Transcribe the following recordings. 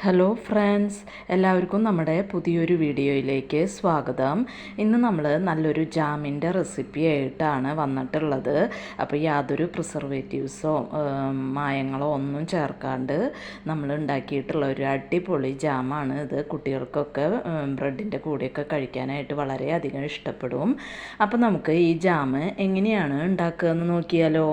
Hello friends, എല്ലാവർക്കും നമ്മുടെ പുതിയൊരു വീഡിയോയിലേക്ക് സ്വാഗതം. ഇന്ന് നമ്മൾ നല്ലൊരു ജാമിൻ്റെ റെസിപ്പി ആയിട്ടാണ് വന്നിട്ടുള്ളത്. അപ്പോൾ യാതൊരു പ്രിസർവേറ്റീവ്സോ മായങ്ങളോ ഒന്നും ചേർക്കാണ്ട് നമ്മൾ ഉണ്ടാക്കിയിട്ടുള്ള ഒരു അടിപൊളി ജാമാണ് ഇത്. കുട്ടികൾക്കൊക്കെ ബ്രെഡിൻ്റെ കൂടെയൊക്കെ കഴിക്കാനായിട്ട് വളരെയധികം ഇഷ്ടപ്പെടും. അപ്പോൾ നമുക്ക് ഈ ജാം എങ്ങനെയാണ് ഉണ്ടാക്കുക എന്ന് നോക്കിയാലോ.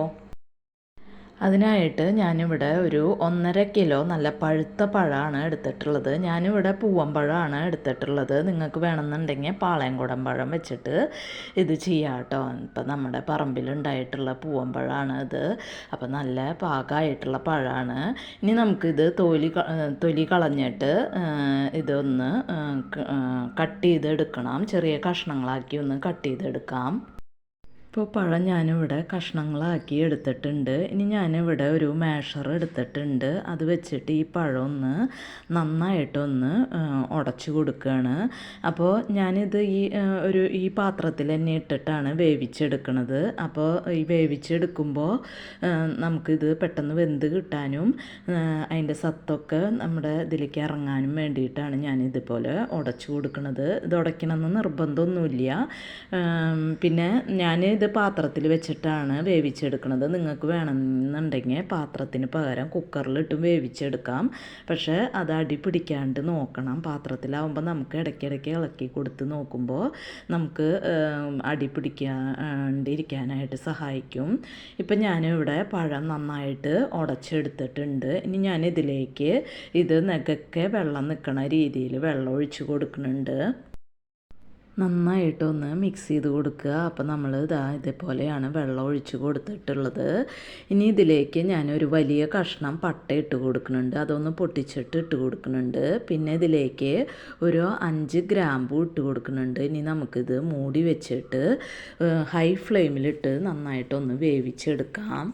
അതിനായിട്ട് ഞാനിവിടെ ഒരു 1.5 കിലോ നല്ല പഴുത്ത പഴമാണ് എടുത്തിട്ടുള്ളത്. ഞാനിവിടെ പൂവമ്പഴമാണ് എടുത്തിട്ടുള്ളത്. നിങ്ങൾക്ക് വേണമെന്നുണ്ടെങ്കിൽ പാളയംകുടം പഴം വെച്ചിട്ട് ഇത് ചെയ്യാം കേട്ടോ. ഇപ്പം നമ്മുടെ പറമ്പിലുണ്ടായിട്ടുള്ള പൂവമ്പഴമാണ് ഇത്. അപ്പം നല്ല പാകമായിട്ടുള്ള പഴമാണ്. ഇനി നമുക്കിത് തൊലി കളഞ്ഞിട്ട് ഇതൊന്ന് കട്ട് ചെയ്തെടുക്കണം. ചെറിയ കഷ്ണങ്ങളാക്കി ഒന്ന് കട്ട് ചെയ്തെടുക്കാം. ഇപ്പോൾ പഴം ഞാനിവിടെ കഷ്ണങ്ങളാക്കി എടുത്തിട്ടുണ്ട്. ഇനി ഞാനിവിടെ ഒരു മാഷർ എടുത്തിട്ടുണ്ട്. അത് വെച്ചിട്ട് ഈ പഴം ഒന്ന് നന്നായിട്ടൊന്ന് ഉടച്ചു കൊടുക്കുകയാണ്. അപ്പോൾ ഞാനിത് ഈ പാത്രത്തിൽ തന്നെ ഇട്ടിട്ടാണ് വേവിച്ചെടുക്കുന്നത്. അപ്പോൾ ഈ വേവിച്ചെടുക്കുമ്പോൾ നമുക്കിത് പെട്ടെന്ന് വെന്ത് കിട്ടാനും അതിൻ്റെ സത്തൊക്കെ നമ്മുടെ ഇതിലേക്ക് ഇറങ്ങാനും വേണ്ടിയിട്ടാണ് ഞാനിതുപോലെ ഉടച്ചു കൊടുക്കുന്നത്. ഇത് ഉടയ്ക്കണമെന്ന് നിർബന്ധമൊന്നുമില്ല. പിന്നെ ഇത് പാത്രത്തിൽ വെച്ചിട്ടാണ് വേവിച്ചെടുക്കുന്നത്. നിങ്ങൾക്ക് വേണമെന്നുണ്ടെങ്കിൽ പാത്രത്തിന് പകരം കുക്കറിലിട്ടും വേവിച്ചെടുക്കാം. പക്ഷേ അത് അടി പിടിക്കാണ്ട് നോക്കണം. പാത്രത്തിലാവുമ്പോൾ നമുക്ക് ഇടയ്ക്കിടയ്ക്ക് ഇളക്കി കൊടുത്ത് നോക്കുമ്പോൾ നമുക്ക് അടി പിടിക്കാണ്ടിരിക്കാനായിട്ട് സഹായിക്കും. ഇപ്പം ഞാനിവിടെ പഴം നന്നായിട്ട് ഉടച്ചെടുത്തിട്ടുണ്ട്. ഇനി ഞാനിതിലേക്ക് ഇത് നെകക്കെ വെള്ളം നിൽക്കണ രീതിയിൽ വെള്ളം ഒഴിച്ച് കൊടുക്കുന്നുണ്ട്. നന്നായിട്ടൊന്ന് മിക്സ് ചെയ്ത് കൊടുക്കുക. അപ്പോൾ നമ്മൾ ഇതേപോലെയാണ് വെള്ളം ഒഴിച്ച് കൊടുത്തിട്ടുള്ളത്. ഇനി ഇതിലേക്ക് ഞാനൊരു വലിയ കഷ്ണം പട്ട ഇട്ട് കൊടുക്കുന്നുണ്ട്. അതൊന്ന് പൊട്ടിച്ചിട്ട് ഇട്ട് കൊടുക്കുന്നുണ്ട്. പിന്നെ ഇതിലേക്ക് ഒരു 5 ഗ്രാമ്പൂ ഇട്ട് കൊടുക്കുന്നുണ്ട്. ഇനി നമുക്കിത് മൂടി വെച്ചിട്ട് ഹൈ ഫ്ലെയിമിലിട്ട് നന്നായിട്ടൊന്ന് വേവിച്ചെടുക്കാം.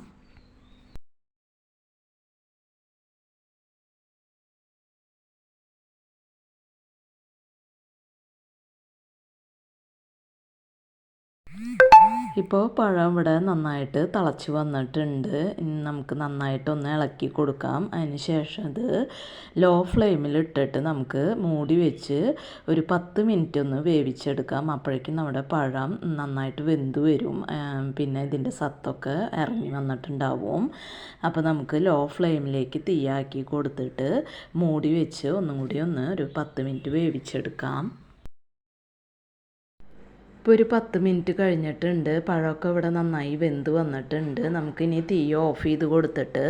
ഇപ്പോൾ പഴം ഇവിടെ നന്നായിട്ട് തിളച്ച് വന്നിട്ടുണ്ട്. നമുക്ക് നന്നായിട്ടൊന്ന് ഇളക്കി കൊടുക്കാം. അതിന് ശേഷം ഇത് ലോ ഫ്ലെയിമിലിട്ടിട്ട് നമുക്ക് മൂടി വെച്ച് ഒരു 10 മിനിറ്റ് ഒന്ന് വേവിച്ചെടുക്കാം. അപ്പോഴേക്കും നമ്മുടെ പഴം നന്നായിട്ട് വെന്ത് വരും. പിന്നെ ഇതിൻ്റെ സത്തൊക്കെ ഇറങ്ങി വന്നിട്ടുണ്ടാവും. അപ്പോൾ നമുക്ക് ലോ ഫ്ലെയിമിലേക്ക് തീയാക്കി കൊടുത്തിട്ട് മൂടി വെച്ച് ഒന്നും കൂടി ഒരു 10 മിനിറ്റ് വേവിച്ചെടുക്കാം. ഇപ്പോൾ ഒരു 10 മിനിറ്റ് കഴിഞ്ഞിട്ടുണ്ട്. പഴമൊക്കെ ഇവിടെ നന്നായി വെന്ത് വന്നിട്ടുണ്ട്. നമുക്കിനി തീ ഓഫ് ചെയ്ത് കൊടുത്തിട്ട്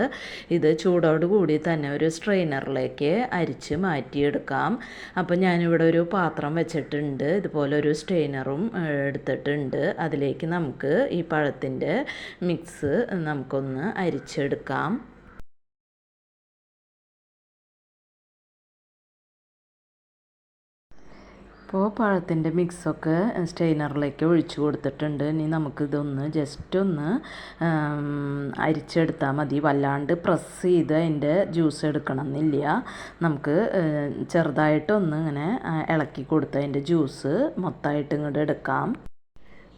ഇത് ചൂടോട് കൂടി തന്നെ ഒരു സ്ട്രെയിനറിലേക്ക് അരിച്ച് മാറ്റിയെടുക്കാം. അപ്പോൾ ഞാനിവിടെ ഒരു പാത്രം വെച്ചിട്ടുണ്ട്. ഇതുപോലെ ഒരു സ്ട്രെയിനറും എടുത്തിട്ടുണ്ട്. അതിലേക്ക് നമുക്ക് ഈ പഴത്തിൻ്റെ മിക്സ് നമുക്കൊന്ന് അരിച്ചെടുക്കാം. അപ്പോൾ പഴത്തിൻ്റെ മിക്സൊക്കെ സ്ട്രെയിനറിലേക്ക് ഒഴിച്ചു കൊടുത്തിട്ടുണ്ട്. ഇനി നമുക്കിതൊന്ന് ജസ്റ്റ് ഒന്ന് അരിച്ചെടുത്താൽ മതി. വല്ലാണ്ട് പ്രസ് ചെയ്ത് അതിൻ്റെ ജ്യൂസ് എടുക്കണം എന്നില്ല. നമുക്ക് ചെറുതായിട്ടൊന്ന് ഇങ്ങനെ ഇളക്കി കൊടുത്ത് അതിൻ്റെ ജ്യൂസ് മൊത്തമായിട്ട് ഇങ്ങോട്ട് എടുക്കാം.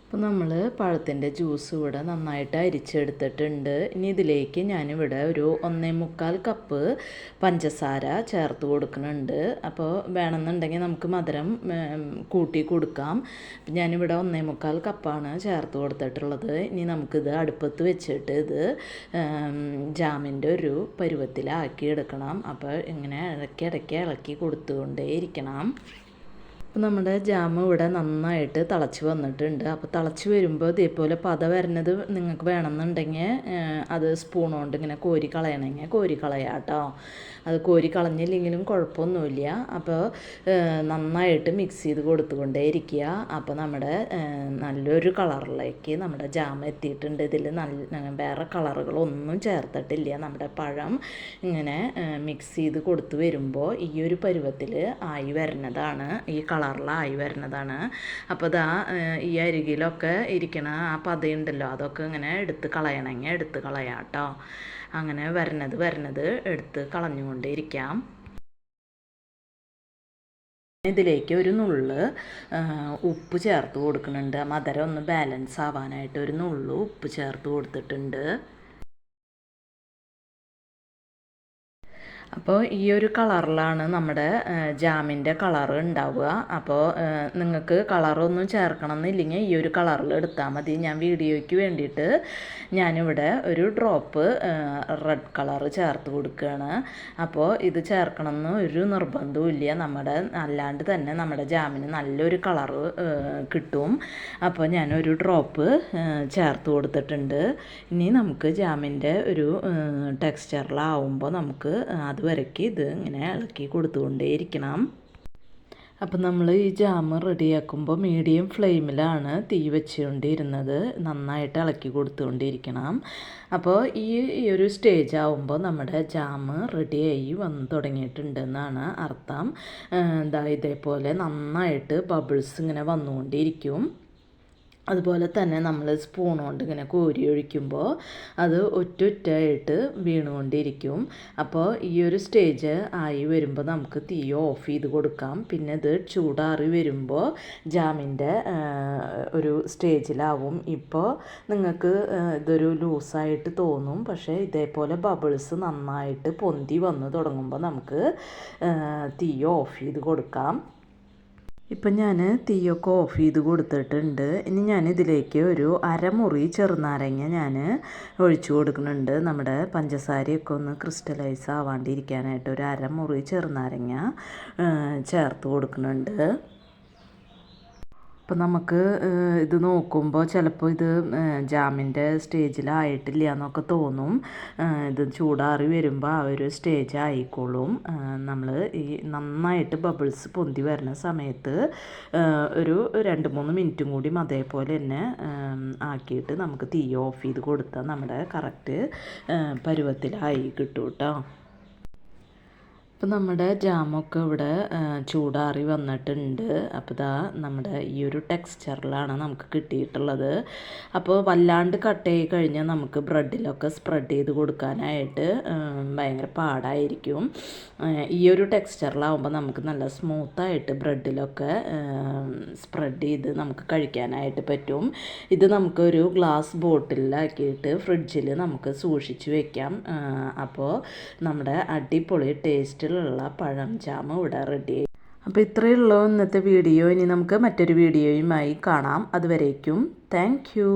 അപ്പോൾ നമ്മൾ പഴത്തിൻ്റെ ജ്യൂസ് ഇവിടെ നന്നായിട്ട് അരിച്ചെടുത്തിട്ടുണ്ട്. ഇനി ഇതിലേക്ക് ഞാനിവിടെ ഒരു 1.25 കപ്പ് പഞ്ചസാര ചേർത്ത് കൊടുക്കുന്നുണ്ട്. അപ്പോൾ വേണമെന്നുണ്ടെങ്കിൽ നമുക്ക് മധുരം കൂട്ടി കൊടുക്കാം. ഞാനിവിടെ 1.25 കപ്പാണ് ചേർത്ത് കൊടുത്തിട്ടുള്ളത്. ഇനി നമുക്കിത് അടുപ്പത്ത് വെച്ചിട്ട് ഇത് ജാമിൻ്റെ ഒരു പരുവത്തിലാക്കി എടുക്കണം. അപ്പോൾ ഇങ്ങനെ ഇടയ്ക്കിടയ്ക്ക് ഇളക്കി കൊടുത്തുകൊണ്ടേ ഇരിക്കണം. അപ്പോൾ നമ്മുടെ ജാം ഇവിടെ നന്നായിട്ട് തിളച്ച് വന്നിട്ടുണ്ട്. അപ്പോൾ തിളച്ച് വരുമ്പോൾ ഇതേപോലെ പത വരുന്നത് നിങ്ങൾക്ക് വേണമെന്നുണ്ടെങ്കിൽ അത് സ്പൂൺ കൊണ്ട് ഇങ്ങനെ കോരി കളയണമെങ്കിൽ കോരി കളയാം കേട്ടോ. അത് കോരി കളഞ്ഞില്ലെങ്കിലും കുഴപ്പമൊന്നുമില്ല. അപ്പോൾ നന്നായിട്ട് മിക്സ് ചെയ്ത് കൊടുത്തുകൊണ്ടേ ഇരിക്കുക. അപ്പോൾ നമ്മുടെ നല്ലൊരു കളറിലേക്ക് നമ്മുടെ ജാം എത്തിയിട്ടുണ്ട്. ഇതിൽ വേറെ കളറുകളൊന്നും ചേർത്തിട്ടില്ല. നമ്മുടെ പഴം ഇങ്ങനെ മിക്സ് ചെയ്ത് കൊടുത്ത് വരുമ്പോൾ ഈ ഒരു പരുവത്തിൽ ആയി വരുന്നതാണ്, ഈ കളറിലായി വരുന്നതാണ്. അപ്പോൾ ഈ അരികിലൊക്കെ ഇരിക്കണ ആ പതയുണ്ടല്ലോ, അതൊക്കെ ഇങ്ങനെ എടുത്ത് കളയണമെങ്കിൽ എടുത്ത് കളയാം കേട്ടോ. അങ്ങനെ വരണത് എടുത്ത് കളഞ്ഞുകൊണ്ടേ ഇരിക്കാം. ഇതിലേക്ക് ഒരു നുള്ള് ഉപ്പ് ചേർത്ത് കൊടുക്കുന്നുണ്ട്. മധുരം ഒന്ന് ബാലൻസ് ആവാനായിട്ട് ഒരു നുള്ളു ഉപ്പ് ചേർത്ത് കൊടുത്തിട്ടുണ്ട്. അപ്പോൾ ഈ ഒരു കളറിലാണ് നമ്മുടെ ജാമിൻ്റെ കളറ് ഉണ്ടാവുക. അപ്പോൾ നിങ്ങൾക്ക് കളറൊന്നും ചേർക്കണം എന്നില്ലെങ്കിൽ ഈ ഒരു കളറിൽ എടുത്താൽ മതി. ഞാൻ വീഡിയോയ്ക്ക് വേണ്ടിയിട്ട് ഞാനിവിടെ ഒരു ഡ്രോപ്പ് റെഡ് കളറ് ചേർത്ത് കൊടുക്കുകയാണ്. അപ്പോൾ ഇത് ചേർക്കണമെന്ന് ഒരു നിർബന്ധവും ഇല്ല, നമ്മുടെ അല്ലാണ്ട് തന്നെ നമ്മുടെ ജാമിന് നല്ലൊരു കളറ് കിട്ടും. അപ്പോൾ ഞാനൊരു ഡ്രോപ്പ് ചേർത്ത് കൊടുത്തിട്ടുണ്ട്. ഇനി നമുക്ക് ജാമിൻ്റെ ഒരു ടെക്സ്ചറിലാവുമ്പോൾ നമുക്ക് അതുവരയ്ക്ക് ഇത് ഇങ്ങനെ ഇളക്കി കൊടുത്തുകൊണ്ടേയിരിക്കണം. അപ്പം നമ്മൾ ഈ ജാം റെഡിയാക്കുമ്പോൾ മീഡിയം ഫ്ലെയിമിലാണ് തീ വെച്ചുകൊണ്ടിരുന്നത്. നന്നായിട്ട് ഇളക്കി കൊടുത്തുകൊണ്ടിരിക്കണം. അപ്പോൾ ഈ ഒരു സ്റ്റേജ് ആവുമ്പോൾ നമ്മുടെ ജാം റെഡിയായി വന്ന് തുടങ്ങിയിട്ടുണ്ടെന്നാണ് അർത്ഥം. ഇതേപോലെ നന്നായിട്ട് ബബിൾസ് ഇങ്ങനെ വന്നുകൊണ്ടിരിക്കും. അതുപോലെ തന്നെ നമ്മൾ സ്പൂൺ കൊണ്ട് ഇങ്ങനെ കോരി ഒഴിക്കുമ്പോൾ അത് ഒറ്റൊറ്റയായിട്ട് വീണുകൊണ്ടിരിക്കും. അപ്പോൾ ഈ ഒരു സ്റ്റേജ് ആയി വരുമ്പോൾ നമുക്ക് തീ ഓഫ് ചെയ്ത് കൊടുക്കാം. പിന്നെ ഇത് ചൂടാറി വരുമ്പോൾ ജാമിൻ്റെ ഒരു സ്റ്റേജിലാവും. ഇപ്പോൾ നിങ്ങൾക്ക് ഇതൊരു ലൂസായിട്ട് തോന്നും, പക്ഷേ ഇതേപോലെ ബബിൾസ് നന്നായിട്ട് പൊന്തി വന്ന് തുടങ്ങുമ്പോൾ നമുക്ക് തീ ഓഫ് ചെയ്ത് കൊടുക്കാം. ഇപ്പം ഞാൻ തീയൊക്കെ ഓഫ് ചെയ്ത് കൊടുത്തിട്ടുണ്ട്. ഇനി ഞാൻ ഇതിലേക്ക് ഒരു അരമുറി ചെറുനാരങ്ങ ഞാൻ ഒഴിച്ചു കൊടുക്കുന്നുണ്ട്. നമ്മുടെ പഞ്ചസാരയൊക്കെ ഒന്ന് ക്രിസ്റ്റലൈസ് ആവാണ്ടിരിക്കാനായിട്ട് ഒരു അരമുറി ചെറുനാരങ്ങ ചേർത്ത് കൊടുക്കുന്നുണ്ട്. അപ്പം നമുക്ക് ഇത് നോക്കുമ്പോൾ ചിലപ്പോൾ ഇത് ജാമിൻ്റെ സ്റ്റേജിലായിട്ടില്ല എന്നൊക്കെ തോന്നും. ഇത് ചൂടാറി വരുമ്പോൾ ആ ഒരു സ്റ്റേജ് ആയിക്കോളും. നമ്മൾ ഈ നന്നായിട്ട് ബബിൾസ് പൊന്തി വരുന്ന സമയത്ത് ഒരു 2-3 മിനിറ്റും കൂടി അതേപോലെ തന്നെ ആക്കിയിട്ട് നമുക്ക് തീ ഓഫ് ചെയ്ത് കൊടുത്താൽ നമ്മുടെ കറക്റ്റ് പരുവത്തിലായി കിട്ടും കേട്ടോ. അപ്പോൾ നമ്മുടെ ജാമൊക്കെ ഇവിടെ ചൂടാറി വന്നിട്ടുണ്ട്. അപ്പോൾ നമ്മുടെ ഈ ഒരു ടെക്സ്ചറിലാണ് നമുക്ക് കിട്ടിയിട്ടുള്ളത്. അപ്പോൾ വല്ലാണ്ട് കട്ട് ചെയ്ത് കഴിഞ്ഞാൽ നമുക്ക് ബ്രെഡിലൊക്കെ സ്പ്രെഡ് ചെയ്ത് കൊടുക്കാനായിട്ട് ഭയങ്കര പാടായിരിക്കും. ഈ ഒരു ടെക്സ്ചറിലാവുമ്പോൾ നമുക്ക് നല്ല സ്മൂത്തായിട്ട് ബ്രെഡിലൊക്കെ സ്പ്രെഡ് ചെയ്ത് നമുക്ക് കഴിക്കാനായിട്ട് പറ്റും. ഇത് നമുക്കൊരു ഗ്ലാസ് ബോട്ടിലാക്കിയിട്ട് ഫ്രിഡ്ജിൽ നമുക്ക് സൂക്ഷിച്ച് വെക്കാം. അപ്പോൾ നമ്മുടെ അടിപൊളി ടേസ്റ്റിലുള്ള പഴം ജാം ഇവിടെ റെഡി ആയി. അപ്പോൾ ഇത്രയേ ഉള്ളൂ ഇന്നത്തെ വീഡിയോ. ഇനി നമുക്ക് മറ്റൊരു വീഡിയോയുമായി കാണാം. അതുവരേക്കും താങ്ക് യു.